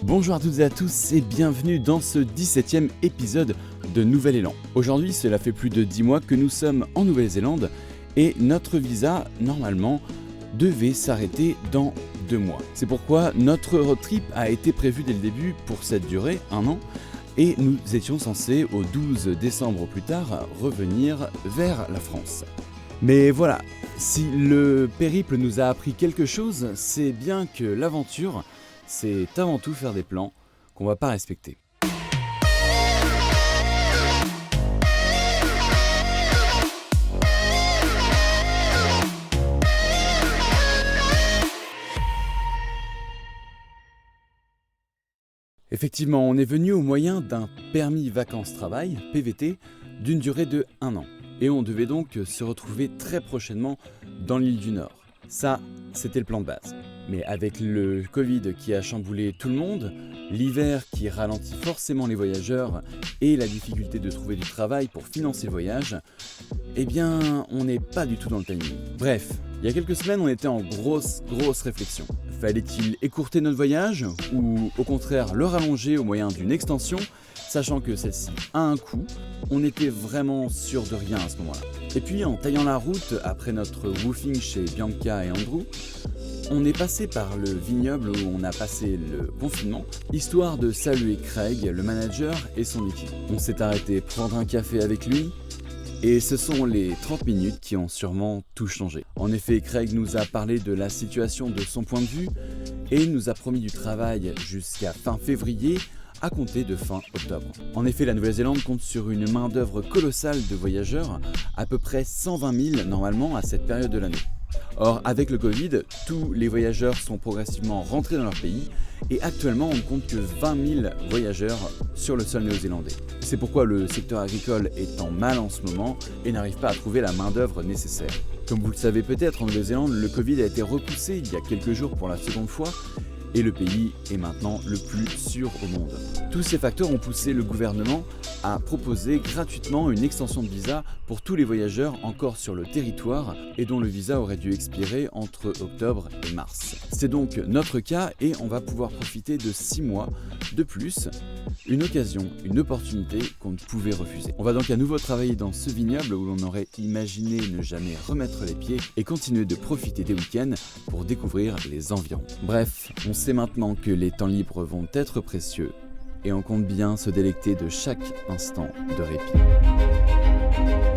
Bonjour à toutes et à tous et bienvenue dans ce 17e épisode de Nouvel Élan. Aujourd'hui, cela fait plus de 10 mois que nous sommes en Nouvelle-Zélande et notre visa, normalement, devait s'arrêter dans 2 mois. C'est pourquoi notre road trip a été prévu dès le début pour cette durée, 1 an, et nous étions censés, au 12 décembre au plus tard, revenir vers la France. Mais voilà, si le périple nous a appris quelque chose, c'est bien que l'aventure, c'est avant tout faire des plans qu'on va pas respecter. Effectivement, on est venu au moyen d'un permis vacances-travail, PVT, d'une durée de 1 an. Et on devait donc se retrouver très prochainement dans l'île du Nord. Ça, c'était le plan de base. Mais avec le Covid qui a chamboulé tout le monde, l'hiver qui ralentit forcément les voyageurs et la difficulté de trouver du travail pour financer le voyage, eh bien, on n'est pas du tout dans le timing. Bref, il y a quelques semaines, on était en grosse réflexion. Fallait-il écourter notre voyage ou au contraire le rallonger au moyen d'une extension, sachant que celle-ci a un coût? On était vraiment sûr de rien à ce moment-là. Et puis en taillant la route après notre woofing chez Bianca et Andrew, on est passé par le vignoble où on a passé le confinement, histoire de saluer Craig, le manager, et son équipe. On s'est arrêté prendre un café avec lui, et ce sont les 30 minutes qui ont sûrement tout changé. En effet, Craig nous a parlé de la situation de son point de vue, et nous a promis du travail jusqu'à fin février, à compter de fin octobre. En effet, la Nouvelle-Zélande compte sur une main-d'œuvre colossale de voyageurs, à peu près 120 000 normalement à cette période de l'année. Or, avec le Covid, tous les voyageurs sont progressivement rentrés dans leur pays et actuellement on ne compte que 20 000 voyageurs sur le sol néo-zélandais. C'est pourquoi le secteur agricole est en mal en ce moment et n'arrive pas à trouver la main-d'œuvre nécessaire. Comme vous le savez peut-être, en Nouvelle-Zélande, le Covid a été repoussé il y a quelques jours pour la seconde fois et le pays est maintenant le plus sûr au monde. Tous ces facteurs ont poussé le gouvernement à proposer gratuitement une extension de visa pour tous les voyageurs encore sur le territoire et dont le visa aurait dû expirer entre octobre et mars. C'est donc notre cas et on va pouvoir profiter de 6 mois de plus, une occasion, une opportunité qu'on ne pouvait refuser. On va donc à nouveau travailler dans ce vignoble où l'on aurait imaginé ne jamais remettre les pieds et continuer de profiter des week-ends pour découvrir les environs. Bref, on sait maintenant que les temps libres vont être précieux et on compte bien se délecter de chaque instant de répit.